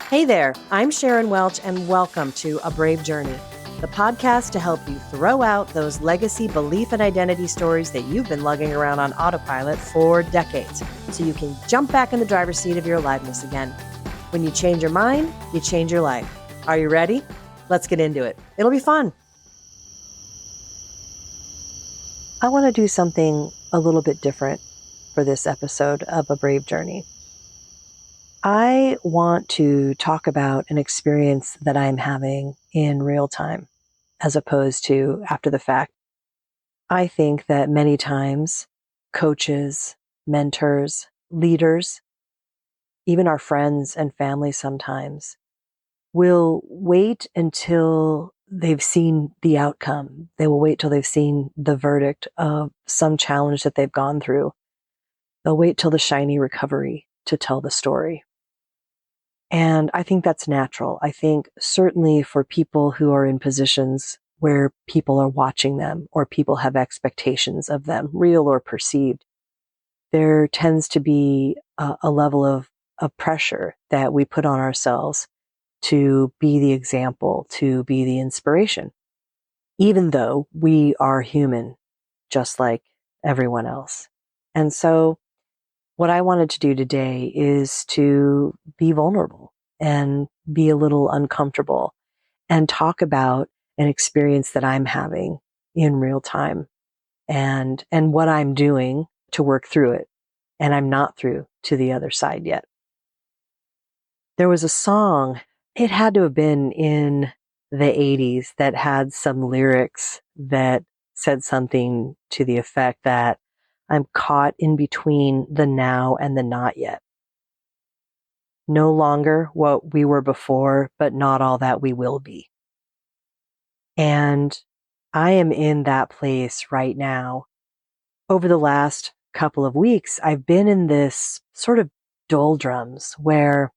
Hey there, I'm Sharon Welch, and welcome to A Brave Journey, the podcast to help you throw out those legacy belief and identity stories that you've been lugging around on autopilot for decades, so you can jump back in the driver's seat of your aliveness again. When you change your mind, you change your life. Are you ready? Let's get into it. It'll be fun. I want to do something a little bit different for this episode of A Brave Journey. I want to talk about an experience that I'm having in real time, as opposed to after the fact. I think that many times coaches, mentors, leaders, even our friends and family sometimes will wait until they've seen the outcome. They will wait till they've seen the verdict of some challenge that they've gone through. They'll wait till the shiny recovery to tell the story. And I think that's natural. I think certainly for people who are in positions where people are watching them or people have expectations of them, real or perceived, there tends to be a level of pressure that we put on ourselves to be the example, to be the inspiration, even though we are human, just like everyone else. And so what I wanted to do today is to be vulnerable and be a little uncomfortable and talk about an experience that I'm having in real time and what I'm doing to work through it. And I'm not through to the other side yet. There was a song, it had to have been in the 80s, that had some lyrics that said something to the effect that I'm caught in between the now and the not yet. No longer what we were before, but not all that we will be. And I am in that place right now. Over the last couple of weeks, I've been in this sort of doldrums where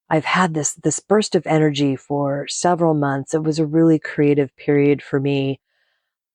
I've had this burst of energy for several months. It was a really creative period for me,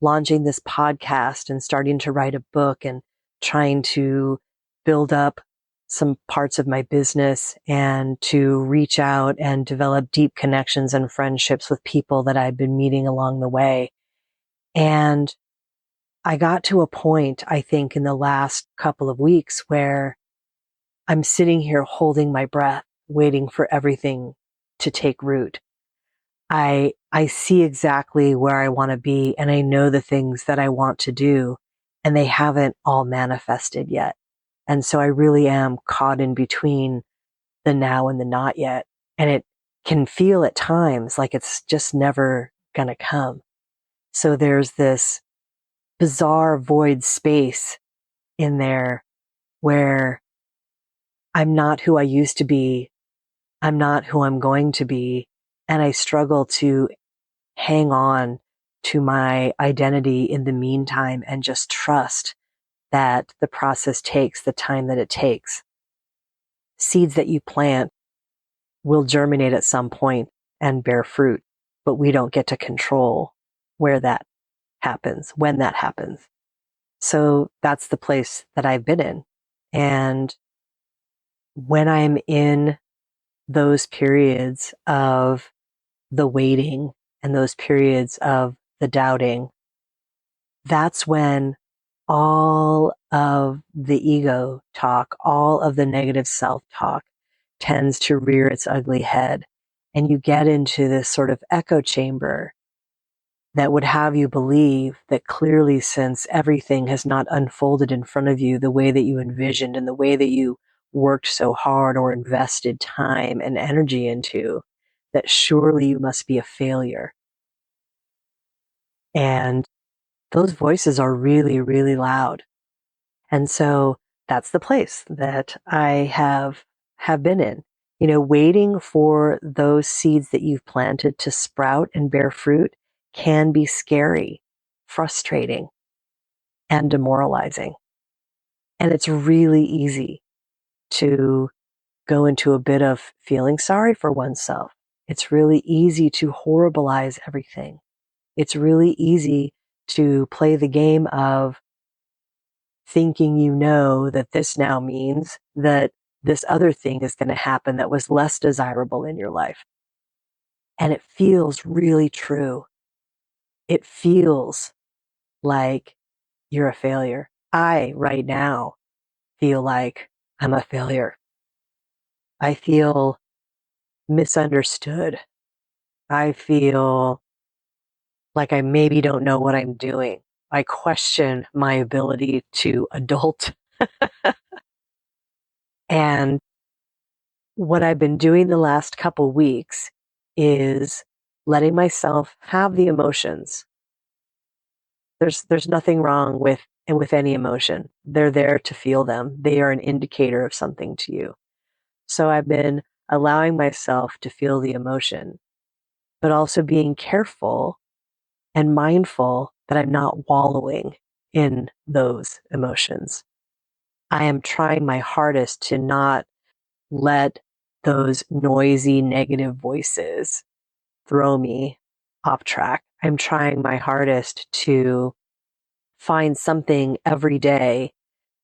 launching this podcast and starting to write a book and trying to build up some parts of my business and to reach out and develop deep connections and friendships with people that I've been meeting along the way. And I got to a point, I think, in the last couple of weeks where I'm sitting here holding my breath, waiting for everything to take root. I see exactly where I want to be, and I know the things that I want to do, and they haven't all manifested yet. And so I really am caught in between the now and the not yet. And it can feel at times like it's just never going to come. So there's this bizarre void space in there where I'm not who I used to be. I'm not who I'm going to be. And I struggle to hang on to my identity in the meantime and just trust that the process takes the time that it takes. Seeds that you plant will germinate at some point and bear fruit, but we don't get to control where that happens, when that happens. So that's the place that I've been in. And when I'm in those periods of the waiting and those periods of the doubting, that's when all of the ego talk, all of the negative self-talk tends to rear its ugly head. And you get into this sort of echo chamber that would have you believe that clearly, since everything has not unfolded in front of you the way that you envisioned and the way that you worked so hard or invested time and energy into, that surely you must be a failure. And those voices are really, really loud. And so that's the place that I have been in, waiting for those seeds that you've planted to sprout and bear fruit can be scary, frustrating, and demoralizing. And it's really easy to go into a bit of feeling sorry for oneself. It's really easy to horribilize everything. It's really easy to play the game of thinking that this now means that this other thing is going to happen that was less desirable in your life. And it feels really true. It feels like you're a failure. I, right now, feel like I'm a failure. I feel misunderstood. I feel like I maybe don't know what I'm doing. I question my ability to adult. And what I've been doing the last couple weeks is letting myself have the emotions. There's nothing wrong with any emotion. They're there to feel them. They are an indicator of something to you. So I've been allowing myself to feel the emotion, but also being careful and mindful that I'm not wallowing in those emotions. I am trying my hardest to not let those noisy negative voices throw me off track. I'm trying my hardest to find something every day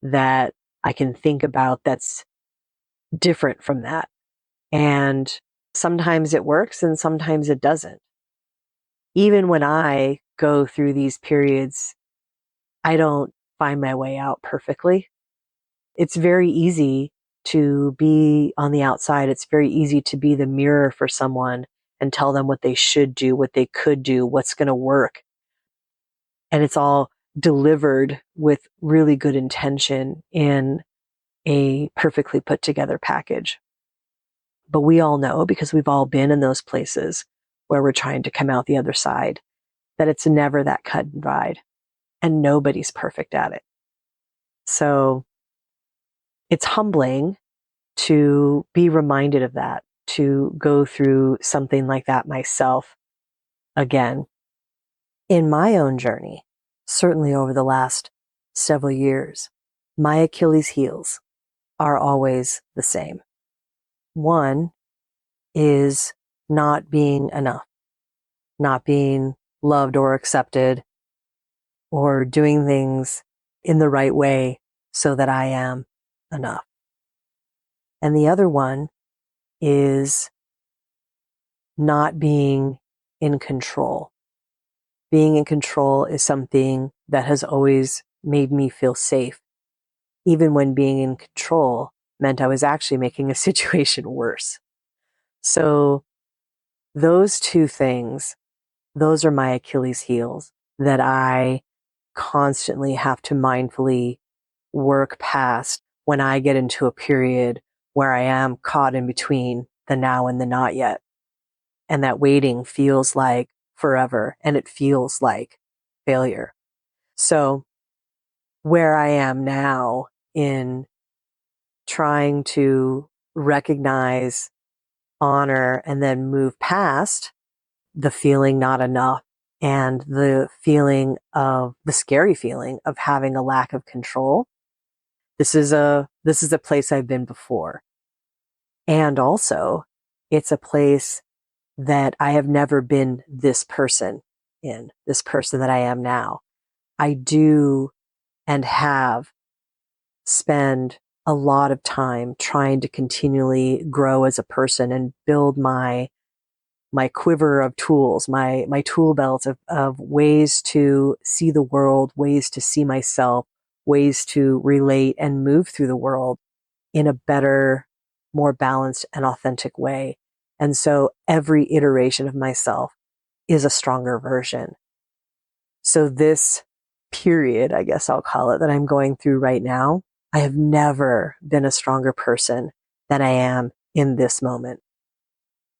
that I can think about that's different from that. And sometimes it works and sometimes it doesn't. Even when I go through these periods, I don't find my way out perfectly. It's very easy to be on the outside. It's very easy to be the mirror for someone and tell them what they should do, what they could do, what's going to work. And it's all delivered with really good intention in a perfectly put together package. But we all know, because we've all been in those places where we're trying to come out the other side, that it's never that cut and dried, and nobody's perfect at it. So it's humbling to be reminded of that, to go through something like that myself again. In my own journey, certainly over the last several years, my Achilles heels are always the same. One is not being enough, not being loved or accepted, or doing things in the right way so that I am enough. And the other one is not being in control. Being in control is something that has always made me feel safe, even when being in control meant I was actually making a situation worse. So those two things, those are my Achilles heels that I constantly have to mindfully work past when I get into a period where I am caught in between the now and the not yet. And that waiting feels like forever and it feels like failure. So where I am now in trying to recognize, honor, and then move past the feeling not enough and the scary feeling of having a lack of control. This is a place I've been before. And also it's a place that I have never been this person that I am now. I do and have spend a lot of time trying to continually grow as a person and build my quiver of tools, my tool belt of ways to see the world, ways to see myself, ways to relate and move through the world in a better, more balanced and authentic way. And so every iteration of myself is a stronger version. So this period, I guess I'll call it, that I'm going through right now, I have never been a stronger person than I am in this moment.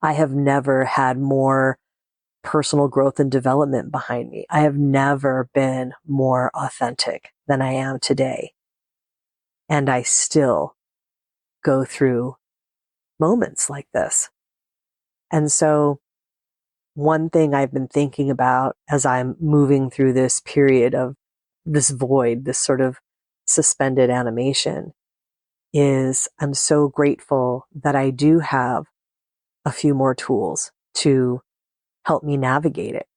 I have never had more personal growth and development behind me. I have never been more authentic than I am today. And I still go through moments like this. And so one thing I've been thinking about as I'm moving through this period of this void, this sort of suspended animation, is I'm so grateful that I do have a few more tools to help me navigate it.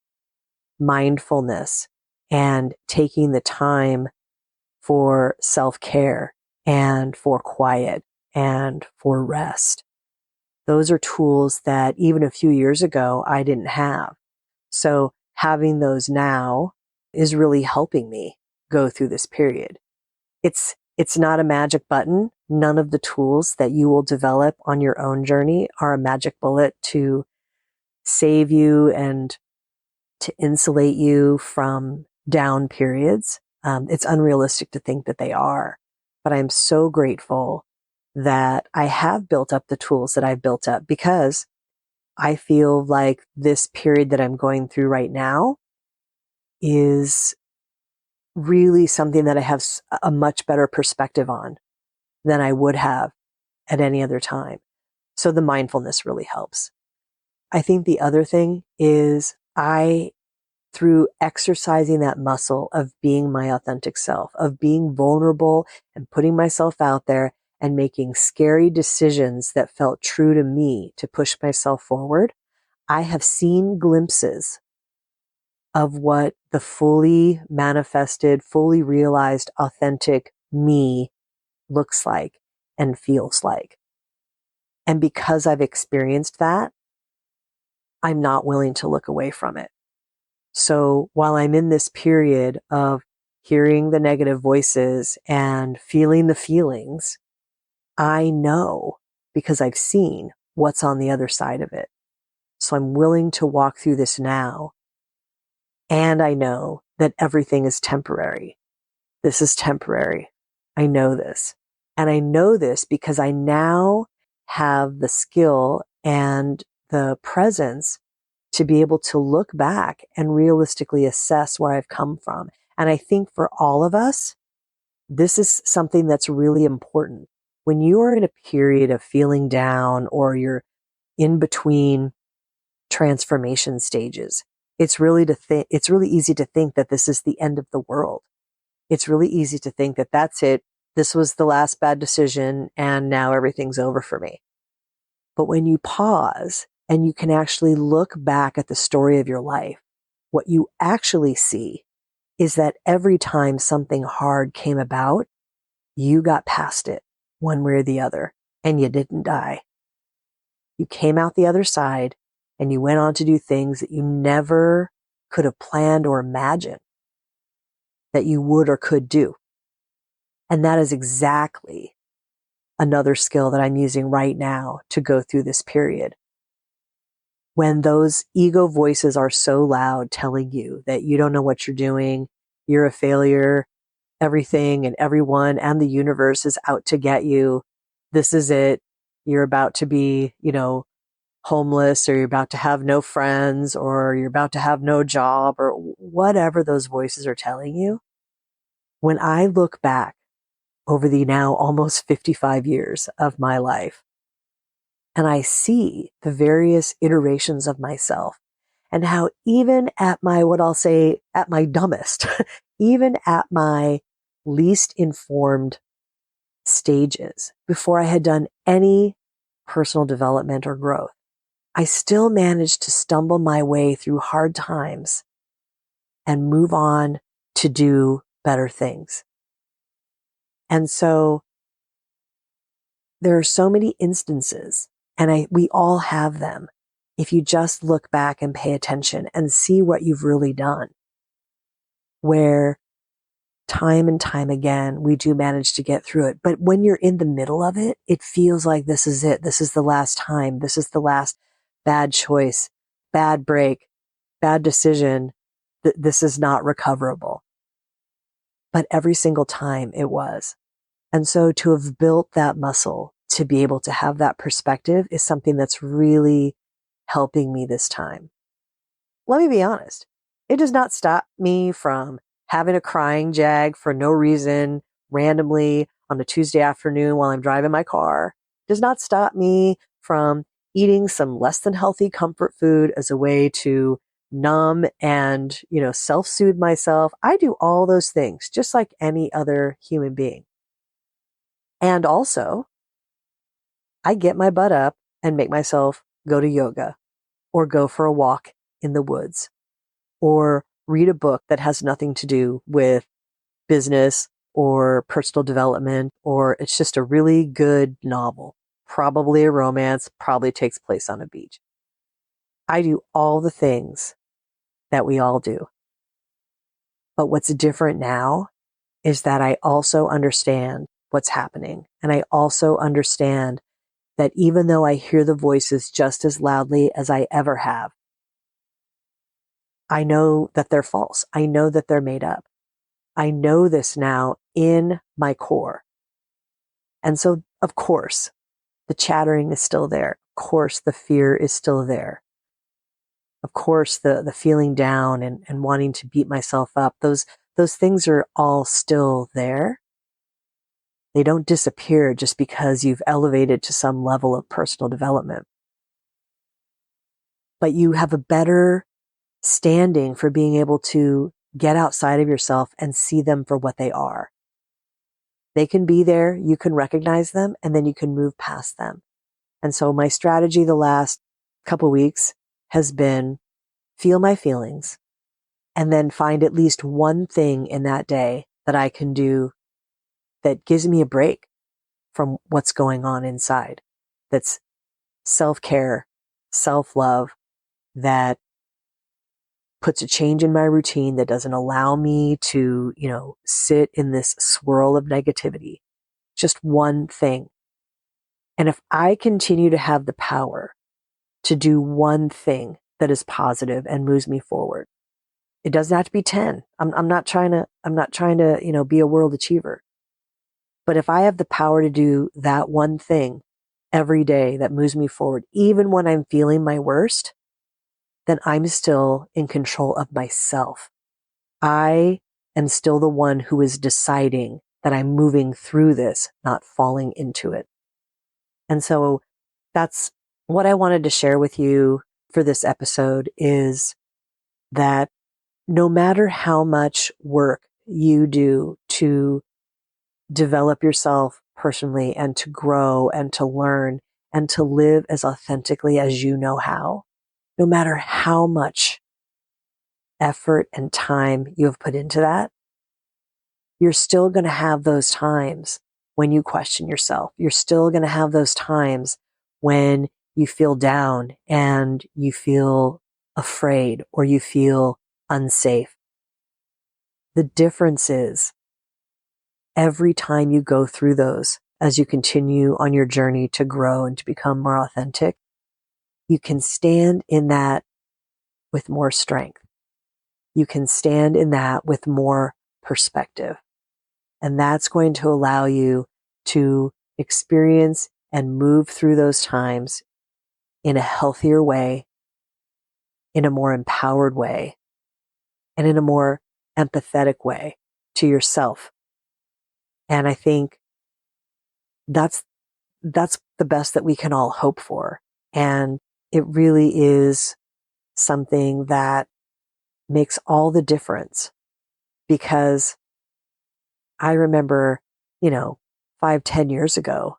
Mindfulness and taking the time for self-care and for quiet and for rest. Those are tools that even a few years ago I didn't have. So having those now is really helping me go through this period. It's not a magic button. None of the tools that you will develop on your own journey are a magic bullet to save you and to insulate you from down periods. It's unrealistic to think that they are, but I'm so grateful that I have built up the tools that I've built up, because I feel like this period that I'm going through right now is really something that I have a much better perspective on than I would have at any other time. So the mindfulness really helps. I think the other thing is through exercising that muscle of being my authentic self, of being vulnerable and putting myself out there and making scary decisions that felt true to me to push myself forward, I have seen glimpses of what the fully manifested, fully realized, authentic me looks like and feels like. And because I've experienced that, I'm not willing to look away from it. So while I'm in this period of hearing the negative voices and feeling the feelings, I know, because I've seen, what's on the other side of it. So I'm willing to walk through this now. And I know that everything is temporary. This is temporary. I know this. And I know this because I now have the skill and the presence to be able to look back and realistically assess where I've come from. And I think for all of us, this is something that's really important. When you are in a period of feeling down or you're in between transformation stages, it's really easy to think that this is the end of the world. It's really easy to think that that's it. This was the last bad decision and now everything's over for me. But when you pause and you can actually look back at the story of your life, what you actually see is that every time something hard came about, you got past it one way or the other, and you didn't die. You came out the other side and you went on to do things that you never could have planned or imagined that you would or could do. And that is exactly another skill that I'm using right now to go through this period. When those ego voices are so loud telling you that you don't know what you're doing, you're a failure, everything and everyone and the universe is out to get you, this is it, you're about to be, homeless, or you're about to have no friends, or you're about to have no job, or whatever those voices are telling you. When I look back over the now almost 55 years of my life, and I see the various iterations of myself and how even at my, what I'll say, at my dumbest, even at my least informed stages, before I had done any personal development or growth, I still managed to stumble my way through hard times and move on to do better things. And so there are so many instances, and we all have them, if you just look back and pay attention and see what you've really done, where time and time again, we do manage to get through it. But when you're in the middle of it, it feels like this is it. This is the last time. This is the last bad choice, bad break, bad decision. This is not recoverable. But every single time it was. And so to have built that muscle, to be able to have that perspective, is something that's really helping me this time. Let me be honest. It does not stop me from having a crying jag for no reason, randomly on a Tuesday afternoon while I'm driving my car. It does not stop me from eating some less than healthy comfort food as a way to numb and, self-soothe myself. I do all those things just like any other human being. And also, I get my butt up and make myself go to yoga or go for a walk in the woods or read a book that has nothing to do with business or personal development, or it's just a really good novel, probably a romance, probably takes place on a beach. I do all the things that we all do. But what's different now is that I also understand what's happening. And I also understand that even though I hear the voices just as loudly as I ever have, I know that they're false. I know that they're made up. I know this now in my core. And so, of course, the chattering is still there. Of course, the fear is still there. Of course, the feeling down and wanting to beat myself up, those things are all still there. They don't disappear just because you've elevated to some level of personal development. But you have a better standing for being able to get outside of yourself and see them for what they are. They can be there, you can recognize them, and then you can move past them. And so my strategy the last couple weeks has been feel my feelings and then find at least one thing in that day that I can do that gives me a break from what's going on inside. That's self-care, self-love, that puts a change in my routine, that doesn't allow me to, sit in this swirl of negativity. Just one thing. And if I continue to have the power to do one thing that is positive and moves me forward, it doesn't have to be 10. I'm not trying to, be a world achiever. But if I have the power to do that one thing every day that moves me forward, even when I'm feeling my worst, then I'm still in control of myself. I am still the one who is deciding that I'm moving through this, not falling into it. And so that's what I wanted to share with you for this episode, is that no matter how much work you do to develop yourself personally and to grow and to learn and to live as authentically as you know how, no matter how much effort and time you have put into that, you're still going to have those times when you question yourself. You're still going to have those times when you feel down and you feel afraid or you feel unsafe. The difference is every time you go through those, as you continue on your journey to grow and to become more authentic, you can stand in that with more strength. You can stand in that with more perspective. And that's going to allow you to experience and move through those times in a healthier way, in a more empowered way, and in a more empathetic way to yourself. And I think that's the best that we can all hope for. And it really is something that makes all the difference, because I remember, 5-10 years ago,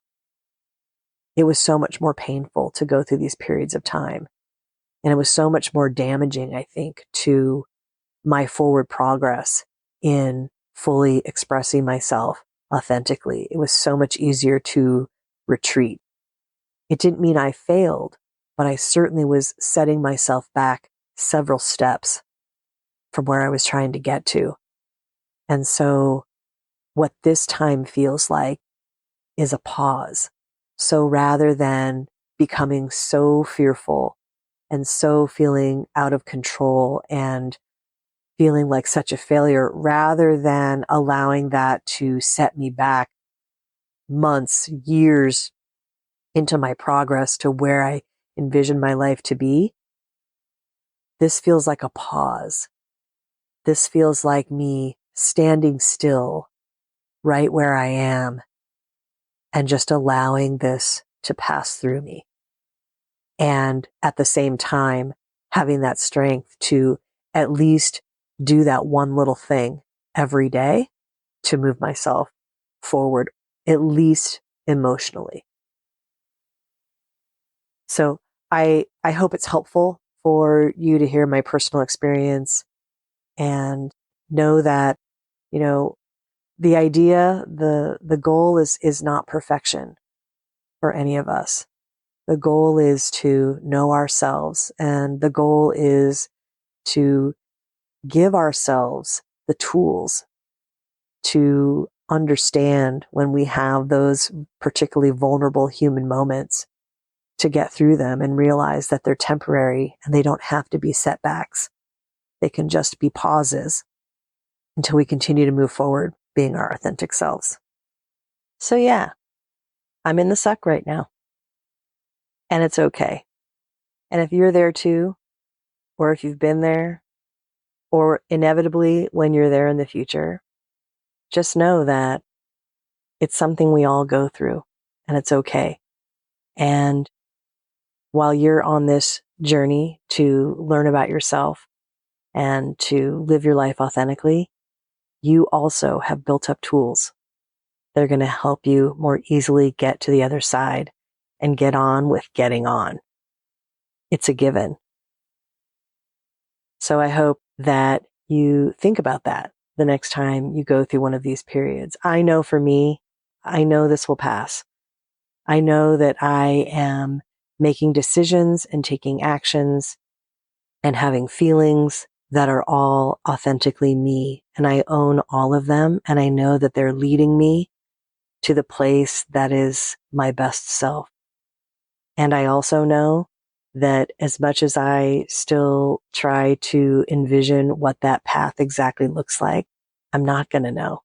it was so much more painful to go through these periods of time. And it was so much more damaging, I think, to my forward progress in fully expressing myself authentically. It was so much easier to retreat. It didn't mean I failed, but I certainly was setting myself back several steps from where I was trying to get to. And so what this time feels like is a pause. So rather than becoming so fearful and so feeling out of control and feeling like such a failure, rather than allowing that to set me back months, years into my progress to where I envision my life to be, this feels like a pause. This feels like me standing still right where I am and just allowing this to pass through me. And at the same time, having that strength to at least do that one little thing every day to move myself forward, at least emotionally. So I hope it's helpful for you to hear my personal experience and know that, the idea, the goal is not perfection for any of us. The goal is to know ourselves, and the goal is to give ourselves the tools to understand when we have those particularly vulnerable human moments, to get through them and realize that they're temporary and they don't have to be setbacks. They can just be pauses until we continue to move forward being our authentic selves. So yeah, I'm in the suck right now, and it's okay. And if you're there too, or if you've been there, or inevitably when you're there in the future, just know that it's something we all go through, and it's okay. And while you're on this journey to learn about yourself and to live your life authentically, you also have built up tools that are going to help you more easily get to the other side and get on with getting on. It's a given. So I hope that you think about that the next time you go through one of these periods. I know for me, I know this will pass. I know that I am making decisions and taking actions and having feelings that are all authentically me. And I own all of them. And I know that they're leading me to the place that is my best self. And I also know that as much as I still try to envision what that path exactly looks like, I'm not going to know.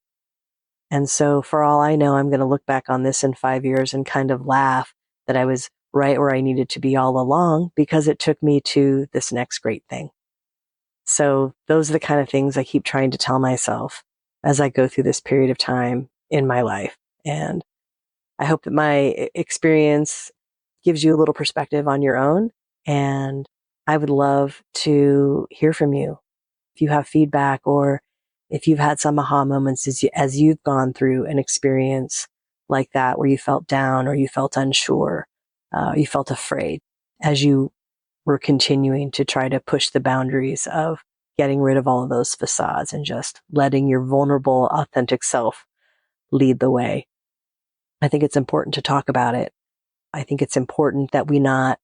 And so for all I know, I'm going to look back on this in 5 years and kind of laugh that I was right where I needed to be all along, because it took me to this next great thing. So those are the kind of things I keep trying to tell myself as I go through this period of time in my life. And I hope that my experience gives you a little perspective on your own. And I would love to hear from you if you have feedback, or if you've had some aha moments as you've gone through an experience like that, where you felt down or you felt unsure, you felt afraid as you were continuing to try to push the boundaries of getting rid of all of those facades and just letting your vulnerable, authentic self lead the way. I think it's important to talk about it. I think it's important that we not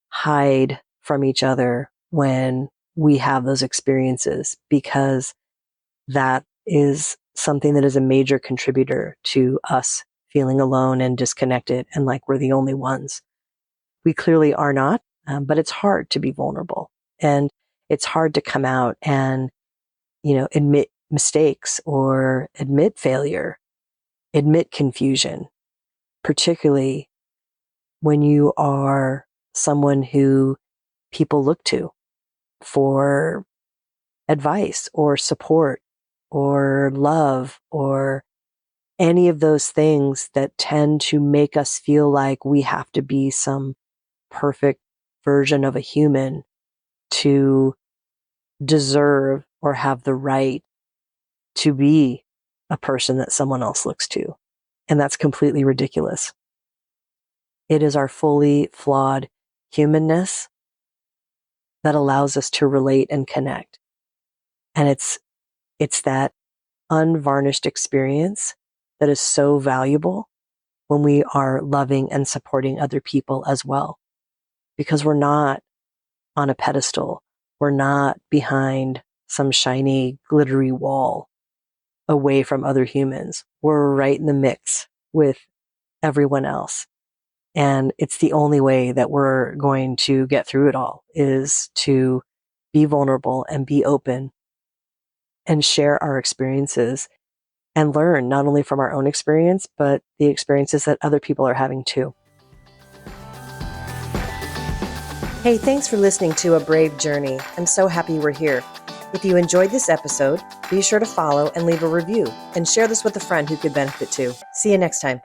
hide from each other when we have those experiences, because that is something that is a major contributor to us feeling alone and disconnected and like we're the only ones. We clearly are not, but it's hard to be vulnerable, and it's hard to come out and, admit mistakes or admit failure, admit confusion, particularly when you are someone who people look to for advice or support or love or any of those things that tend to make us feel like we have to be some perfect version of a human to deserve or have the right to be a person that someone else looks to. And that's completely ridiculous. It is our fully flawed humanness that allows us to relate and connect. And it's that unvarnished experience that is so valuable when we are loving and supporting other people as well. Because we're not on a pedestal. We're not behind some shiny, glittery wall away from other humans. We're right in the mix with everyone else. And it's the only way that we're going to get through it all, is to be vulnerable and be open and share our experiences and learn not only from our own experience, but the experiences that other people are having too. Hey, thanks for listening to A Brave Journey. I'm so happy you were here. If you enjoyed this episode, be sure to follow and leave a review, and share this with a friend who could benefit too. See you next time.